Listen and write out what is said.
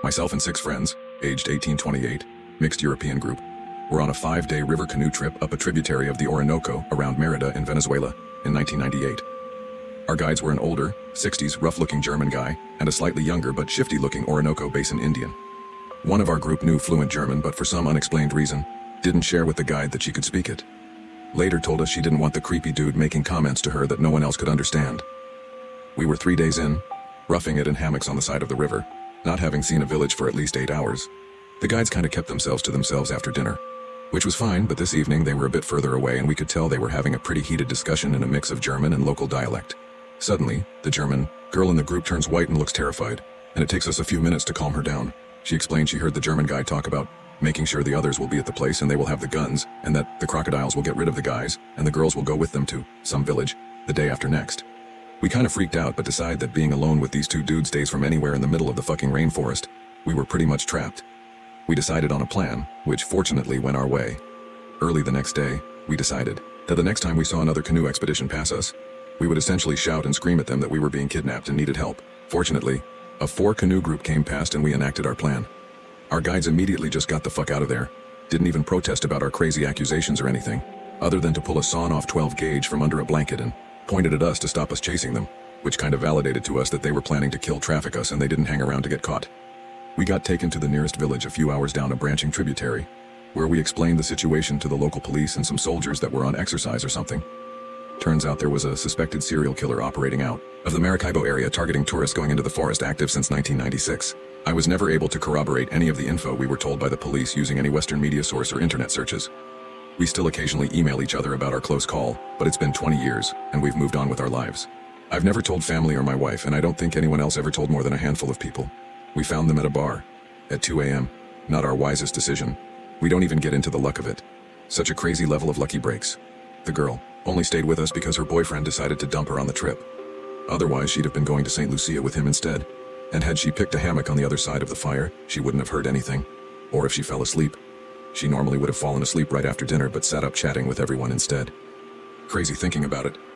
Myself and 6 friends, aged 18-28, mixed European group, were on a 5-day river canoe trip up a tributary of the Orinoco around Merida in Venezuela in 1998. Our guides were an older, 60s, rough-looking German guy and a slightly younger but shifty-looking Orinoco Basin Indian. One of our group knew fluent German but for some unexplained reason, didn't share with the guide that she could speak it. Later told us she didn't want the creepy dude making comments to her that no one else could understand. We were 3 days in, roughing it in hammocks on the side of the river, not having seen a village for at least 8 hours. The guides kinda kept themselves to themselves after dinner, which was fine, but this evening they were a bit further away and we could tell they were having a pretty heated discussion in a mix of German and local dialect. Suddenly, the German girl in the group turns white and looks terrified, and it takes us a few minutes to calm her down. She explained she heard the German guy talk about making sure the others will be at the place and they will have the guns, and that the crocodiles will get rid of the guys, and the girls will go with them to some village the day after next. We kinda freaked out but decide that being alone with these 2 dudes stays from anywhere in the middle of the fucking rainforest, we were pretty much trapped. We decided on a plan, which fortunately went our way. Early the next day, we decided that the next time we saw another canoe expedition pass us, we would essentially shout and scream at them that we were being kidnapped and needed help. Fortunately, a 4-canoe group came past and we enacted our plan. Our guides immediately just got the fuck out of there, didn't even protest about our crazy accusations or anything, other than to pull a sawn-off 12 gauge from under a blanket and pointed at us to stop us chasing them, which kind of validated to us that they were planning to kill traffic us and they didn't hang around to get caught. We got taken to the nearest village a few hours down a branching tributary, where we explained the situation to the local police and some soldiers that were on exercise or something. Turns out there was a suspected serial killer operating out of the Maracaibo area targeting tourists going into the forest, active since 1996. I was never able to corroborate any of the info we were told by the police using any Western media source or internet searches. We still occasionally email each other about our close call, but it's been 20 years, and we've moved on with our lives. I've never told family or my wife, and I don't think anyone else ever told more than a handful of people. We found them at a bar, at 2 a.m. Not our wisest decision. We don't even get into the luck of it. Such a crazy level of lucky breaks. The girl only stayed with us because her boyfriend decided to dump her on the trip. Otherwise, she'd have been going to St. Lucia with him instead. And had she picked a hammock on the other side of the fire, she wouldn't have heard anything. Or if she fell asleep, she normally would have fallen asleep right after dinner but sat up chatting with everyone instead. Crazy thinking about it.